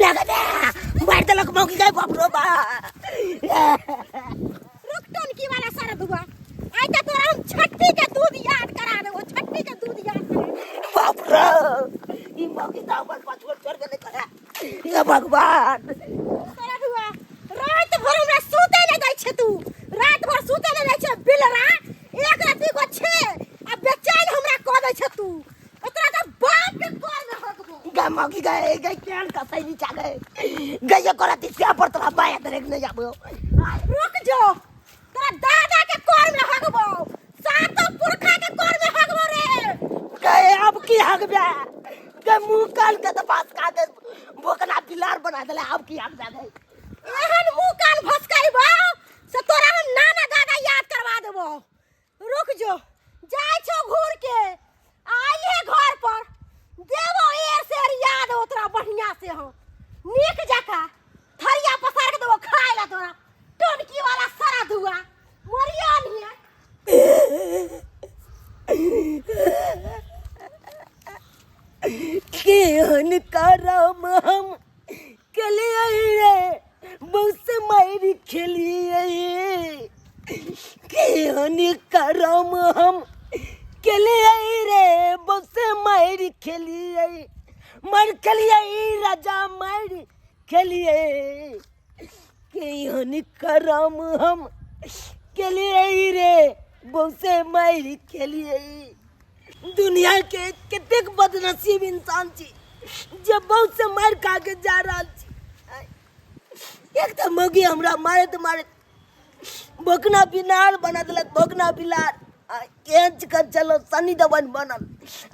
मार देलक मौकी गए बाप रो बा रुक टोनकी वाला सारा दुआ आई त तोरा हम छट्टी के दूध याद करा देबो छट्टी के दूध याद करा बाप रो ई मौकी दा बस छोड़ छोड़ के नहीं करा ये भगवान तोरा दुआ रात भर हमरा सूते ले जाय छ तू रात भर सूते ले जाय छ बिलरा एक राती को छे आ बेचैन हमरा क दै छ तू ओतरा त बाप के कोर में हकबो गा मौकी गए गए केन का सही नहीं चा गए गए करा तिया पर तोरा बाया देख नहीं जाबो रुक जो तोरा दादा के कोर में हकबो सातो पुरखा के कोर में हकबो रे गए अब की हक बे के मुंह कान के तो पास का के बोकना पिलार बना देले अब की हक बे एहन मुंह कान भसकाइबो से तोरा हम नाना दादा याद करवा देबो रुक जो जाय छो घूर के आइए घर पर देबो एर से याद ओतरा बढ़िया से हो नीक जाका थरिया पसार के देबो खाए ला तोरा टोनकी वाला सारा धुआ मरिया नहीं केहन करम हम केलिए रे बहुत से मारी खेलिए केहन करम हम केलिए रे बहुत से मारी खेलिए मर खेलिए राजा मारी खेलिए केहन करम हम केलिए रे बहुत से मारी खेलिए दुनिया के कितने बदनसीब इंसान छी जब बहुत से मार खा के जा रहा छी एक तो मगी हमरा मारे तो मारे बोकना बिनार बना दिलक बोकना बिलार केंच कर चलो सनी दबन बनल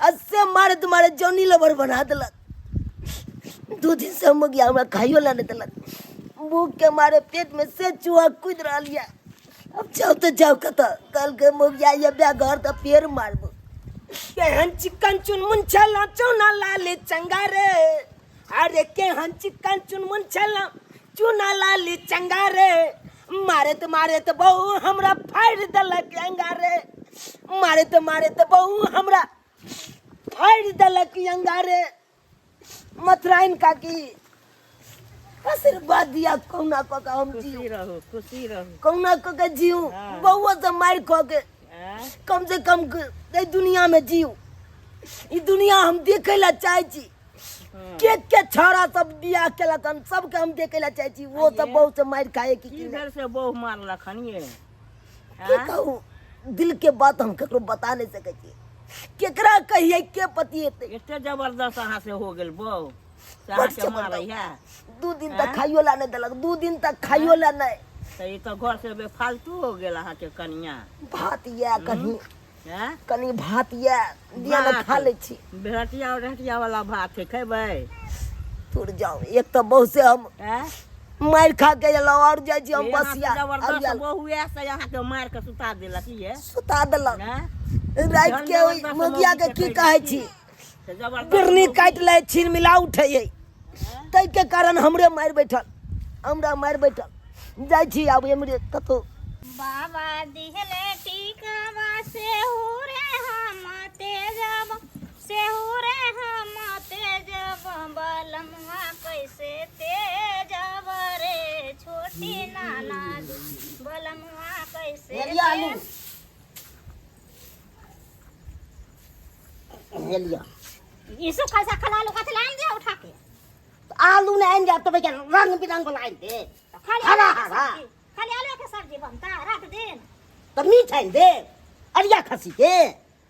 अससे मारे तो मारे जॉनी लवर बना दिलक 2 दिन से मगी हमरा खाइयो ला नहीं दिलक भूख के मारे पेट में से चूहा कूद रहा लिया अब जाओ तो जाओ कत कल के मगिया ये ब्याह घर तो पेड़ मारबो केहन चिकन चुनमुन छला चौना लाले चंगा रे अरे केहन चिकन चुनमुन छला चुना लाले चंगा रे मारे तो बहु हमरा फाड़ दलक अंगा रे मारे तो बहु हमरा फाड़ दलक अंगा रे मथुराइन का की आशीर्वाद दिया कौना को का हम जी खुशी रहो कौना को के जीव बहु से मार खो के कम से कम ए दुनिया में जीव ई दुनिया हम देखे ला चाहे छी के छोरा सब बियाह केलक हम सब के हम देखे ला चाहे छी वो सब बहुत से मार खाए की इधर से बहु मार लखन ये के कहूं दिल के बात हम ककरो बता नहीं सके छी केकरा कहिए के पति हेते इतने जबरदस्त अहाँ से हो गेल बहु साहा के मारे है 2 दिन तक खाइयो ला नहीं देलक 2 दिन तक खाइयो ला नहीं तो ये तो घर से बेफालतू हो गेल अहाँ के कनिया भात या कहीं हैं कनी भात या दिया न खा ले छी बेहटिया और रहटिया वाला भात है खेबै तुर जाओ एक तो बहुत से हम हैं मार खा के जला और जाय छी हम बसिया जबरदस्त बहु ऐसे यहाँ के मार के सुता देलक ये सुता देलक हैं रात के ओइ मुगिया के की कहै छी बिरनी काट ले छीन मिला उठै तै के कारण हमरा मार बैठल जाय छी आब हमरे कतो बाबा दिहले टीकावा से हो रे हम तेजब से हो रे हम तेजब बलमवा कैसे तेजब रे छोटी नाना बलमवा कैसे हेलिया इसो कैसा खला लो कथला आन दे उठा के आलू ने आन जा तो बेटा रंग बिरंग लाइन दे हरा खाली आलू के सब्जी बनता रात दिन तो मीठ है दे अरिया खसी के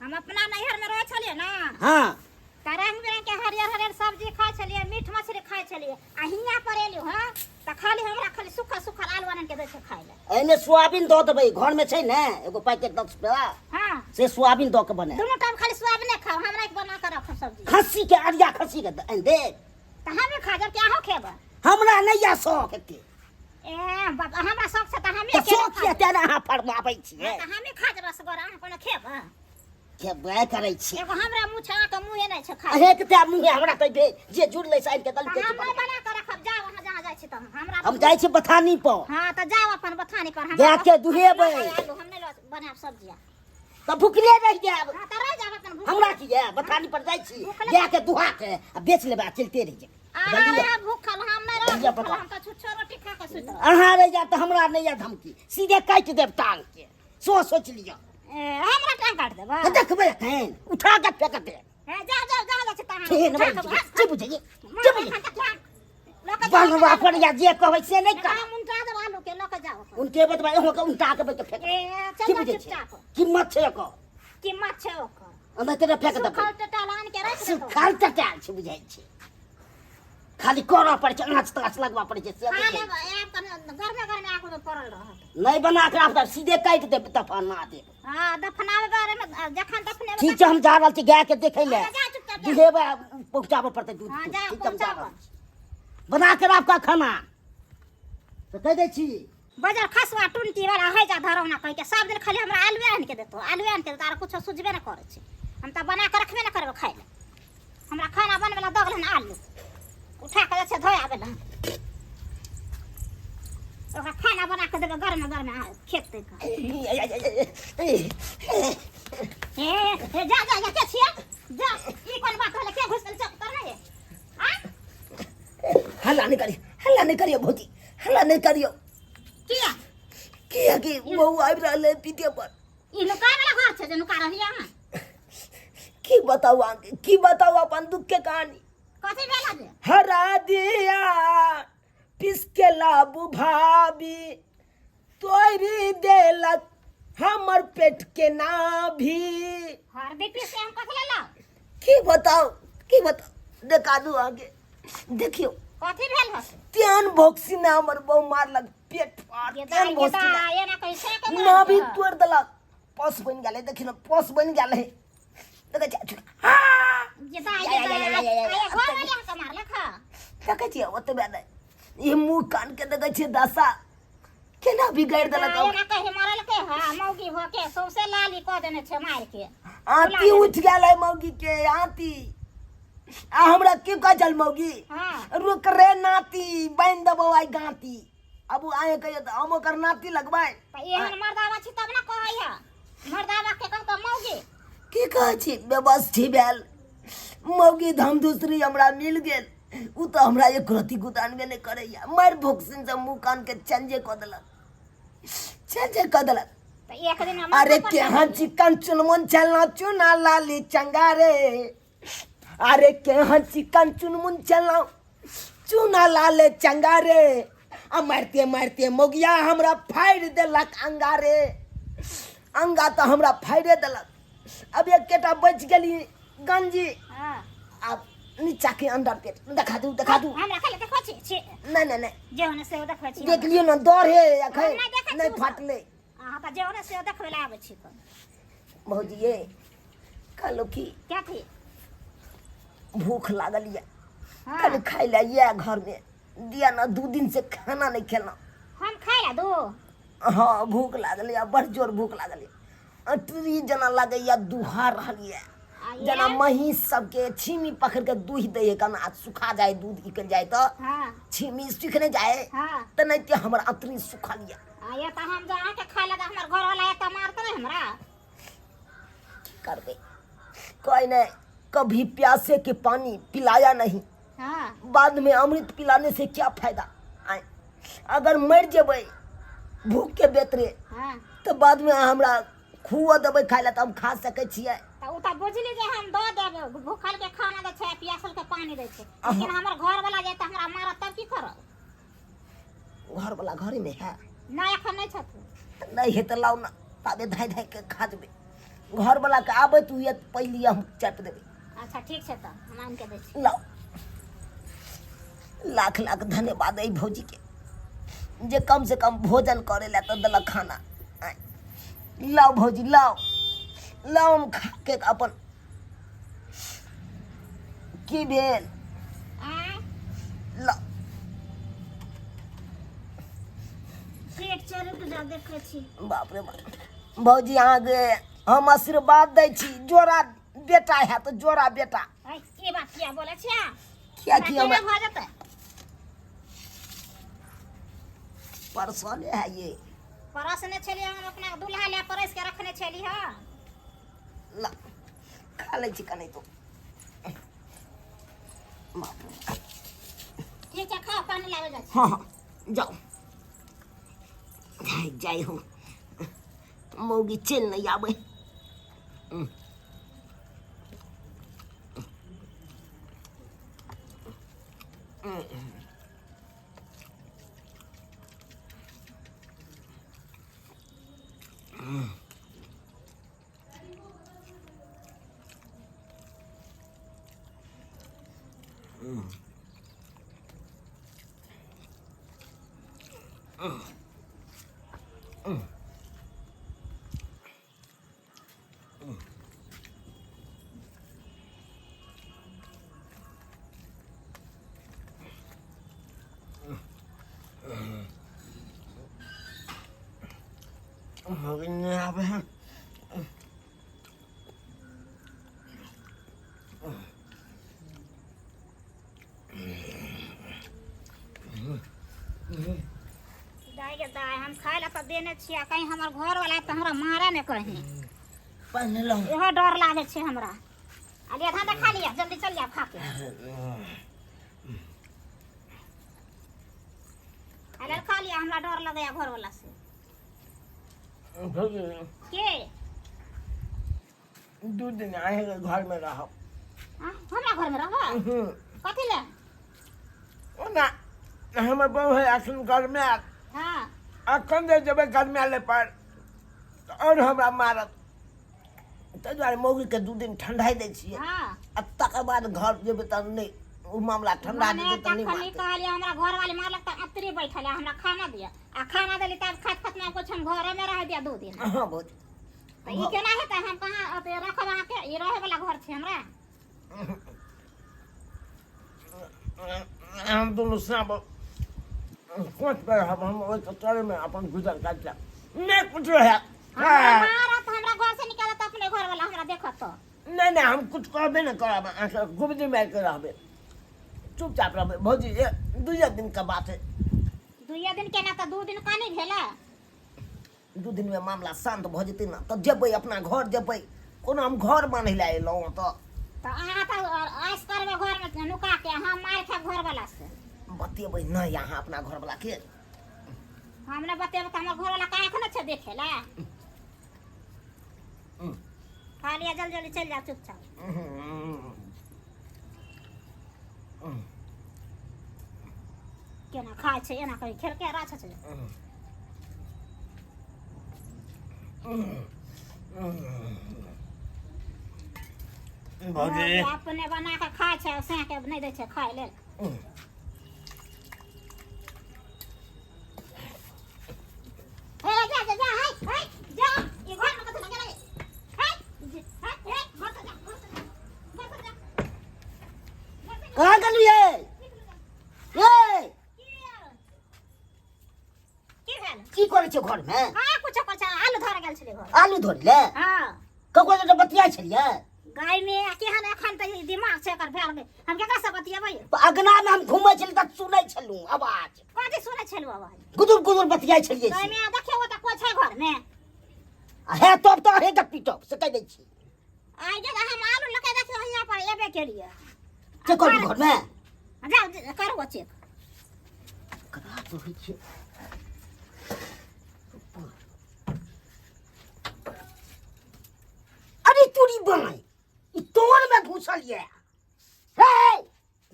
हम अपना नैहर में रह छलिए ना हां रंग बिरंग के हरियर सब्जी खाए छलिए मीठ मछली खाए छलिए आ हिया पर एलियो हां त खाली हमरा खाली सुखा आलू आनन के दे से खाए ले एने सोयाबीन दो देबै घर में छै ने एगो पैकेट 10 रुपया हां से सोयाबीन दो के बने दोनों टाइम खाली सोयाबीन खाओ हमरा के बना के रख सब्जी खसी के अरिया खसी के दे त हमें खा जब क्या हो खेबा हमरा नहीं या शौक के ए बाबा हमरा शौक से त हमें के शौक के तेना हां फरमाबै छियै त हमें खा जब रसगोरा हम कोन खेबा के बाय करै छी एगो हमरा मुंह छा के मुंहे नै छ खा अहे के ते मुंहे हमरा त दे जे जुड़ ले साइन के दल के हम बना के रखब जाओ वहां जहां जाय छी त हमरा हम जाय छी बथानी पर हां त जाओ अपन बथानी पर हम जाके दुहेबै आलू हम नै बनाब सब्जिया त भुखले रह जाब हां त रह जाब अपन हमरा की है बथानी पर जाय छी जाके दुहा के आ बेच लेबा चलते रह जाए आ भूखल हम नहीं रह जल्दी भूखल पका। हम तो छुच्छो रोटी खा के सुत रह अहाँ रह जा तो हमरा नहीं या धमकी सीधे काट देब टांग के सोच लियो हमरा टांग काट देबा तो देखबे कहीं उठा के फेंक दे जा जा जा जा चता ठीक है जे बुझिए जे बुझिए बनवा पर या जे कहबै से नहीं कर हम उनटा दे आलू के लेके जाओ उनके बतवा हो के उठा के फेंक फेंक की चल बुझे चुपचाप कीमत छै को कीमत छै ओकर अंदर तेरे फेंक दे सुखल टटालान के रख दे सुखाल टटाल छै बुझाइ छै खाली करऽ पड़ै छै आँच ताँच लगवा पड़ै छै से खा बुझै लेब एक घर में आगो में पड़ल रहत नहीं बना के राख सीधे काट दे तफाना दे हां दफनावे बारे में जखन दफने ठीक छै हम जा रहल छी गाय के देखै ले जा चुपचाप जा। दुहेबा पहुंचाबऽ पड़तै दूध हाँ, के। जा, ठीक छै, हम जा पहुंचाबऽ। रहल छी बना के राख का खाना तो कह दै छी बाजार खसवा टुंटी वाला है जा धरौना कह के सब दिन खाली हमरा आलू आन के देतो आलू आन के तारा कुछ सुझबे न करे छै हम त बना के रखबे न करबे खाइ ले हमरा खाना बनबे ला दगलन आलू उठा के छै धोय आबे ला ओकरा खाना बना के देबे गरम खेत तक ए जा जा जा के छिया जा ई कोन बात होले के घुसल चक तर नहीं हां हल्ला नहीं करियो भौजी हल्ला नहीं करियो किया किया कि वो आबि रहले पीठे पर ई नुका वाला घर छै जे नुका रहिया हां की बताऊ अपन दुख के कहानी कथि भेला जे हरा दिया पिसके लाबू भाभी तोरी देलक हमर पेट के नाभी हर बीपी से हम कथि लेला की बताऊ देखा दू आगे देखियो कथि भेल हस त्यान भोक्सी ने हमर बहु मारलक पेट फाड़ ये त्यान भोक्सी ने ये ना कैसे के नाभी तोड़ देलक पस बन गेलै देखिन पस बन गेलै देखे छ हां ये घर वाले का मारला खा देखे छी ओतबे नै ये मुंह कान के देखे छी दशा केना बिगाड़ देलक ये ना कहे मारल के हां मौगी हो के सौसे लाली क देने छै मार के आंती उठ गेलै मौगी के आंती आ हमरा की कह चल मौगी हां रुक रे नाती बांध देबो आई गांती अब आए कहियो त हम ओकर नाती लगबै त एहन मर्दावा छी तब ना कहैया मर्दावा के कहत मौगी की कहै छी व्यवस्थी भेल मौगी धम दूसरी हमरा मिल गेल उ तो हमरा एक रति गुदानबे नहीं करैया मार भोक्सिन से मुंह कान के चंजे क देलक त एक दिन हम अरे केहाँ चिकन चुनमुन चलना चुना लाली चंगारे अरे केहाँ चिकन चुनमुन चलना चुना लाले चंगारे आ मारते मारते मोगिया हमरा फाड़ देलक अंगारे अंगा तो हमरा फाड़े देलक अब एक केटा बच गेली गंजी हां अब नीचा के अंदर पेट देखा दू हमरा खाली देखो छी नहीं जेहन से देखो छी देख लियो ना दौड़ है अखै नहीं देखै छी नहीं उ फाटले हां त जेहन से देखबै ला आबै छी त भौजी ये कहलो की क्या थी भूख लागल ये हां कल खाई ले ये घर में दिया ना 2 दिन से खाना नहीं खेला हम खाइ ला दो हाँ भूख लागल या बड़ जोर भूख लागल अटरी जना लगे या दुहार रहल ये जना महीस सबके छीमी पकड़ के दूध दे कना सुखा जाए दूध निकल जाए तो हां छीमी सूखने जाए हां तो नहीं तो हमर अतरी सुखल ये ये त हम जा के खा ला हमर घर वाला त मारत रहे हमरा करबे कोई नहीं कभी प्यासे के पानी पिलाया नहीं हां बाद में अमृत पिलाने से क्या फायदा आए अगर मर जेबै भूख के बेतरे हां तो बाद में हमरा खुआ देबै खाय ला तो हम खा सकै छियै त उ त बुझली जे हम दो देबे भूखल के खाना दे छै प्यासल के पानी दे छै लेकिन हमर घर वाला जे त हमरा मारत तब की करब घर वाला घरे में है ना एखन नहीं छथु नहीं है तो लाओ ना ताबे धाय धाय के खा देबै घर वाला के आबै तू ये पहली हम चाप देबै अच्छा ठीक छै त हम आन के दे छी लाओ लाख लाख धन्यवाद है भौजी के जे कम से कम भोजन करे ला तो देलक खाना आय, लाओ भौजी लाओ लाओ हम खा के अपन की भेल लाओ पेट चरक जा देखे छी बाप रे बाप भौजी अहाँ के हम आशीर्वाद दै छी जोड़ा बेटा है तो जोड़ा बेटा ई बात किया बोले छिया क्या किया मैं हो जते परसों है ये परसने छली हम अपना दूल्हा ले परस के रखने छली हां ला खा ले चिकन तो बाप रे बाप। पानी लावे जा हाँ हाँ जाओ जाई हो मौगी चल नहीं आवे Mauginnya apa ya? दाई के दाई हम खाए ला तो देने छिया कहीं हमर घर वाला तो हमरा मारा ने कहीं पानी लो एहो डर लागे छे हमरा अरे आधा तो खा लिया जल्दी चल जा खा के अरे खा लिया हमरा डर लगे घर वाला से के 2 दिन आएगा घर में रहो हमरा घर में रहो कथी ले ना हमें बहु है अखन घर में हां अखन दे जब घर में आले पर और हमरा मारत तो द्वारे मौगी के 2 दिन ठंडाई दे छिए हां अब तक बाद घर जेबे त नहीं उ मामला ठंडा दे त नहीं खाली कहलिए हमरा घर वाले मारलक त अतरी बैठल है हमरा खाना दिया आ खाना देली तब खात खात में कुछ हम घर में रह दिया 2 दिन हां बहुत तो ई केना हेतै हम कहां अते रखब के ई रहे वाला घर छे हमरा हम दोनों सब कोच पर हम ओइ कचरे में अपन गुजर काटा नहीं कुछ है मारा तो हमरा घर से निकाल त अपने घर वाला हमरा देखत तो नहीं हम कुछ कहबे न करब गुबदी मार के रहबे चुपचाप रहबे भौजी 2 दिन का बात है 2 दिन केना त 2 दिन कानी भेला 2 दिन में मामला शांत भ जेतै न त जेबै अपना घर जेबै कोनो हम घर बांधै ला एलौ त अहाँ त आइस करबे घर में नुका के हम मार खा घर वाला से बतेबै न यहाँ अपना घर वाला के हमने बतेब त हमर घर वाला काहे खने छे देखेला खाली जल्दी जल्दी चल जा चुपचाप केना खाय छे एना कहि खेल के राछ छे भौजी अपने बना के खाय छे से के नहीं दे छे खाय ले ए जा जा जा हाय जा ये घर में कथि लगे हाय हाय मत जा कहाँ गेलिए ए की करे छे घर में हां कुछ आलू धर गेल छले घर आलू धोरी ले हां कको जे बतिया छलिए गाय में केहन एखन त दिमाग से एकर भेल हम केकरा से बतियेबै अगना में हम घुमै छली त सुनै छलू आवाज कथि सुनै छलु आवाज गुदुर बतिया छलिए गाय में देखियो त कोइ छै घर में है तब तो है गप्पी टॉप से कह दै छी आइ जे हम आलू लके देखियो यहाँ पर एबे केलिए चेक कर घर में जाओ करो चेक करा तो है छे अरे तूरी बनाई ई तोड़ में घुसल ये हे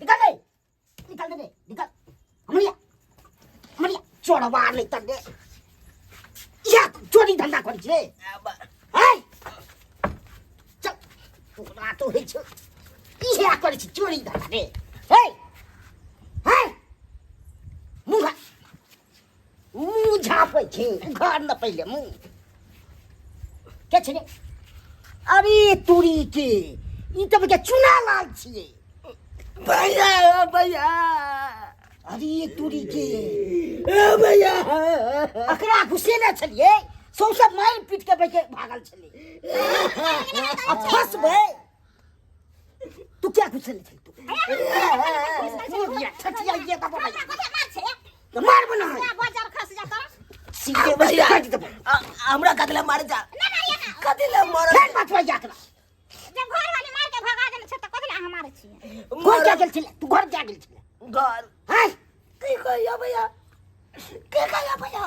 निकल दे निकल हमरिया चोरवा नहीं तक दे या चोरी धंधा कर छे हे चल तोरा तो है छे इहे कर छी चोरी धंधा रे हे मुँह झापै छे घर न पहिले मुँह के छे अरे तूरी के ई त के चुना लाल छिए भैया अरे तूरी के भैया अकरा घुसेने छलिए सौ सब मार पीट के बैठे भागल छली अब फंसबे तू क्या घुसेने छली तू ये छटिया ये त भैया मार बना बाजार खस जा कर सीधे भैया हमरा कतले मार जा कतले मार मत भैया करा जब घर वाले मार के भगा देने छ त कथि ला हम मारे छी घर जा गेल छले तू घर जा गेल छले घर हाय की कहया भैया के कहया भैया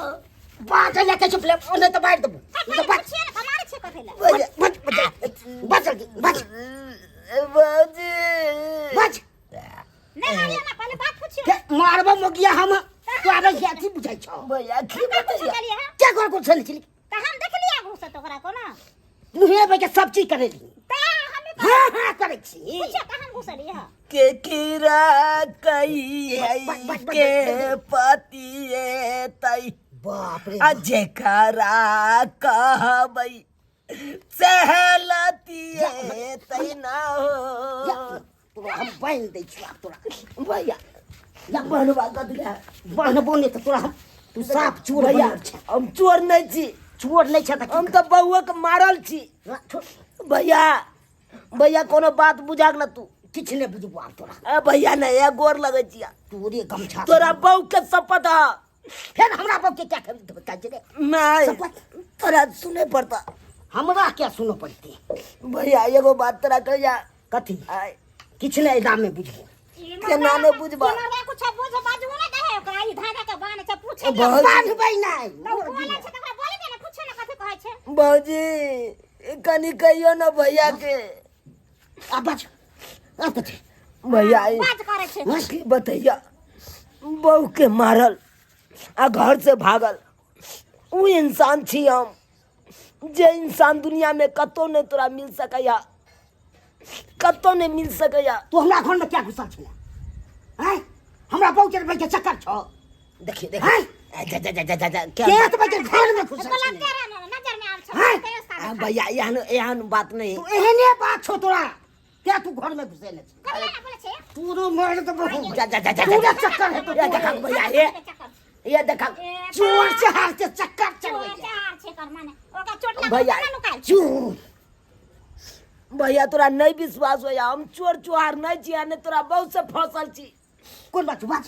बात है के चुप ले नहीं तो बैठ दो नहीं तो बैठ हमारे छे कथेला भैया बच बच बाजी बच नहीं मारियो ना पहले बात पूछियो के मारबो मोगिया हम तो आबे जाती बुझाई छ भैया की बताइए चलिए हां क्या कर को चल चली त हम देख लिया घुस तो ओकरा को ना मुहे बे के सब चीज करे ली त हमें हां करे छी पूछे कहां घुसली है के कीरा कई के पतिए तई बाप रे अजे करा कहबई सहलतिए तई ना हो तोरा हम बांध दे छी तोरा भैया या बनवा गदला बांध बोने तो तोरा हम तू साफ चोर भैया भैया हम चोर नहीं छी चोर नहीं छ त हम तो बउआ के मारल छी भैया भैया कोनो बात बुझाक ना तू किछ ने बुझबो आब तोरा ए भैया ने ए गोर लगै छिया तोरे गमछा तोरा बहू के शपथ है फिर हमरा बाप के क्या कर बता जे नहीं शपथ तोरा सुने पड़ता हमरा क्या सुनो पड़ती भैया एगो बात तोरा कहिया कथी आय किछ ने दाम में बुझबो केना ने बुझबा हमरा कुछ बुझ बाजू ना दे ओकरा ई धागा के बाने छ पूछे बहुत- बांधबै नहीं तो बोले छ त बोले दे ना पूछे ना कथि कहै छै बाबूजी कनी कहियो ना भैया के आ बच आ कथी भैया बात करे छै की बतैया बहू के मारल आ घर से भागल उ इंसान छी हम जे इंसान दुनिया में कतो नहीं तोरा मिल सकैया कतो नहीं मिल सकैया तू हमरा घर में क्या घुसल छले हैं हमरा पहुंचे भाई के चक्कर छ देखिए हैं देखिए जा जा जा जा जा क्या के तो भाई घर में घुसल गलत छले करे ना नजर में आब हैं? छ भैया एहन बात नहीं तू एहने बात छो तोरा क्या तू घर में घुसेले छ कथि ना बोले छै तू रो मार तो बहुत जा जा जा जा तू जा चक्कर है तो ये देखा भैया ये देखा चोर चहार के चक्कर चल चोर गया चार छे कर माने ओका चोट ना भैया लुकाल चोर भैया तोरा नहीं विश्वास होया हम चोर चुहार नहीं छिया ने तोरा बहुत से फसल छी कौन बात बात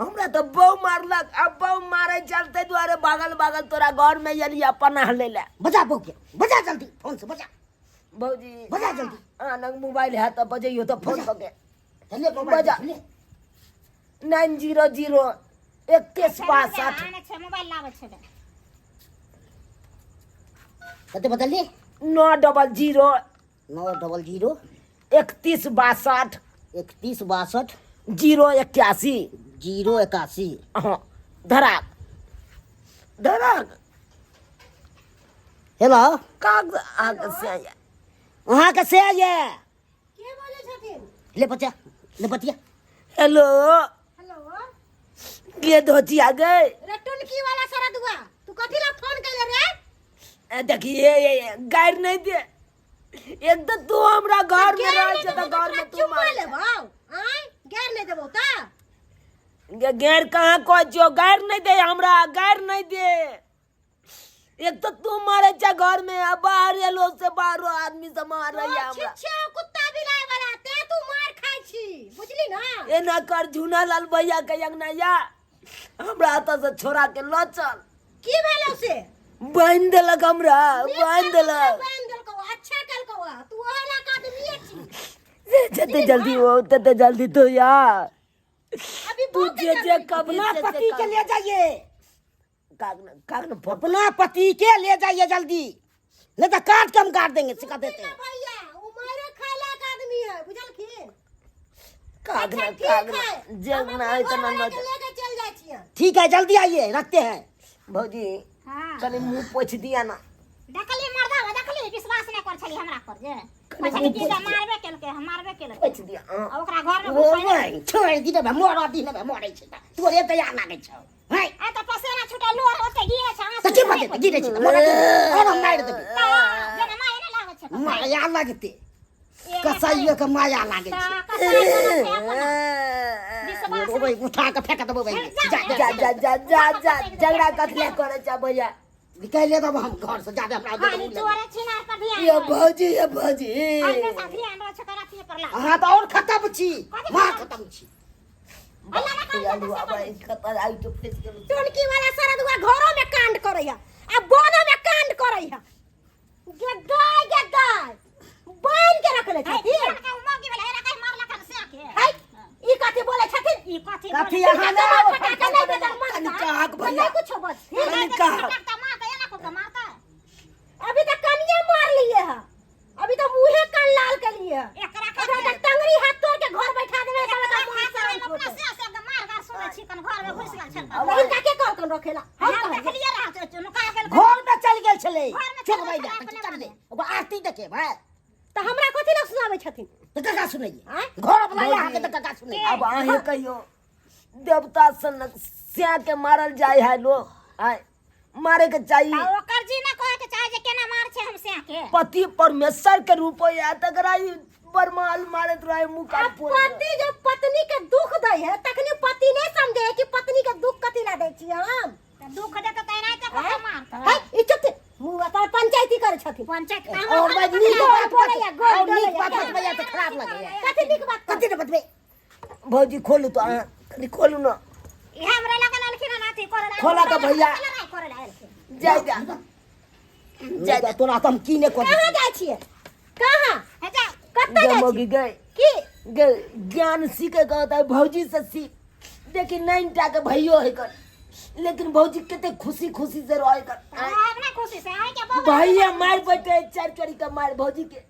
हमरा तो बहु मारलक अब बहु मारे चलते द्वारे भागल भागल तोरा घर में यदि पनाह ले ले बजा बो के बजा जल्दी फोन से बजा भौजी बजा जल्दी नंग मोबाइल है तो बजइयो तो फोन करके चले बजा। 900 2162 आने छे मोबाइल लावे छे कते बदलिए 900 900 3162 3162 081 081 हाँ धराक धराक हेलो काग आग से आया वहां के से ये के बोले छथिन ले बतिया हेलो हेलो ये धोती आ गए रे टुनकी वाला सरदुआ तू कथि ला फोन कैले रे देखिए ये गायर नहीं दे एक तो तू हमरा घर में रह छ तो घर में तू मार लेबो आय गैर नहीं देबो त गैर कहाँ कहछो गैर नहीं दे हमरा गैर नहीं दे एक तो तू मारे छ घर में अब बाहर एलो से बाहरो आदमी से मार रही है हमरा छिछे कुत्ता बिलाय वाला ते तू मार खाइ छी बुझली ना ए ना कर झूना लाल भैया के अंगना या हमरा तो से छोरा के लो चल की भेलो से बांध देलक हमरा बांध देलक बांध देलको अच्छा कलको तू ओला का आदमी छी जते जल्दी हो तते जल्दी तो यार अभी तू बहुत जे कभी अपना पति के ले जाइए कागन अपना पति के ले जाइए जल्दी नहीं तो काट के हम काट देंगे सिखा देते हैं भैया वो मारे खाला का आदमी है बुझलखिन कागन जगना है तो ना लेके चल जाय छियै ठीक है जल्दी आइए रखते हैं भौजी हां कनी मुंह पोछ दिया ना देखली मर्दा देखली विश्वास नहीं कर छली हमरा पर जे पछली की मारबे केलके हम मारबे केलके पोछ दिया हाँ। आ ओकरा घर में ओ घुसै भाई छोड़ दी ना मोर दी ना मोरे छै तोरे तैयार लागे छ हाय आ त पसेना छुटे लोर होते गिरे छ तो की बात गिरे छै मोर और हम मार देबे जना माय ने लागे छ माया लागते कसाईयो के माया लागे छै ओ भाई उठा के फेंक देबो भाई जा जा जा जा जा जा झगड़ा कथले करे छ भैया निकाल ले तब हम घर से जाके हमरा हां दे चोरे छिनार पर ध्यान ये भौजी अपने साथ ध्यान रख कर रखिए पर ला हां तो और खत्म छी मां खत्म छी अल्लाह ना कर लुआ भाई खतर आई तो फेस के टोनकी वाला सरदुआ घरों में कांड करैया आ बोनो में कांड करैया गद्दाय बांध के रखले छथि का मौगी वाला एरा काई मारला कर से आके हाय ई कथी बोले छथिन ई कथी कथी बोले? यहाँ ना फटाका नहीं देता कनी मारता कहाक भैया नहीं कुछ बस कनी कहाक फटकता मार के एना को मारता है। अभी तक कनिया मार लिए है अभी तो मुंहे कान लाल कर लिए है एकरा अगर के तक टंगरी हाथ तोड़ के घर बैठा देवे साला का मुंह अपना से अपना से मार गार सुने छी कन घर में घुस गेल छल। लेकिन काके कह कन रखेला हम हम कह देखलिए रहा तो नुका गेल घर में चल गेल छले घर में चल चल भाई गेल जा छलै, कर दे अब आरती देखे भाई तो हमरा कथी लग सुनावे छथिन तो कका सुनाइए आय? घर अपना यहाँ के तो कका सुनाइए अब आहे कहियो देवता सन स्या के मारल जाय है लोग आय मारे के चाहिए आ ओकर जी ना कहे के चाहे जे केना मार छे हम से के। पति परमेश्वर के रूप या तगराई बरमाल मारत रहे मुंह का अब पति जब पत्नी के दुख दे है तखनी पति नहीं समझे कि पत्नी के दुख कथी ला दे छी हम त दुख दे त तैना त को मारता है ई चुप मुंह पर पंचायती करे छथिन पंचायत का और हम भाई नीक बात बोले या गोल और नीक डोले बात या। बतबैया तो खराब लगे कथी निक बात कथी ने बतबे भौजी खोलू तो अहाँ कनी खोलू ना ई हमरा लगन अलखिन ना थी करे खोला तो भैया। करे अलखिन जाय जा जा तो ना तो हम की ने कर कहां जाय छिए कहां हे जा कत्ते जाय जमोगी छी गए की गए ज्ञान सीखे कहता है भौजी से सीख देखी नहीं के भैयो है कर लेकिन भौजी कितने खुशी खुशी से रहे कर अपना खुशी से आए के बहुत भैया मार बैठे चार चोरी का मार भौजी के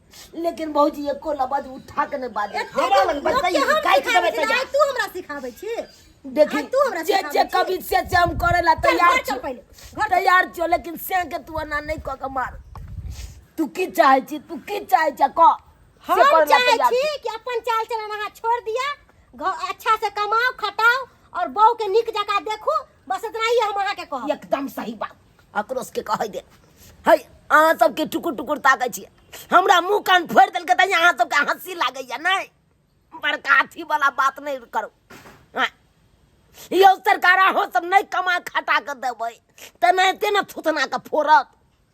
लेकिन भौजी एको लबाज उठा के नहीं बाजे हमरा लग बताइए हम काई के सिखाबै देबे छी, आइ तू हमरा सिखाबै छी देखी तू हमरा जे सिखाबै जे छी। कभी से हम करेला चल, तैयार घर चल छी। पहिले, घर चल। तैयार छो लेकिन से के तू ना नहीं क के मार तू की चाहे छी तू की चाहे छ क से हम करेला चाहे तैयार छी कि अपन चाल चलन अहाँ छोड़ दिया घर अच्छा से कमाओ खटाओ और बहू के निक जका देखो बस इतना ही हम अहाँ के कहब एकदम सही बात आक्रोश के कह दे है अहाँ सबके टुकुर टुकुर ताकै छियै हमरा मुंह कान फोड़ देलकै त अहाँ सबके हंसी लागैया नहीं बड़का अथी वाला बात नहीं करो हाँ। यो सरकार अहाँ सब नहीं कमा खटा के देबै त नहीं तेना थुथना के फोड़त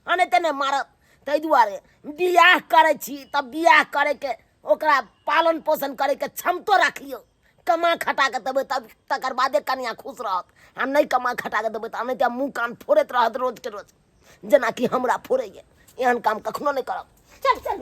आ नहीं तेने मारत ताहि दुआरे बियाह करै छी तब बियाह करे के ओकरा पालन पोषण करे के क्षमतो राखियो कमा खटा के देबै तब तकर बादे कनिया खुश रहत आ नहीं कमा खटा के देबै त नहीं त मुंह कान फोड़ैत रहत रोज के रोज जेना कि हमरा फोड़ैया एहन काम कखनो नहीं करब चल चल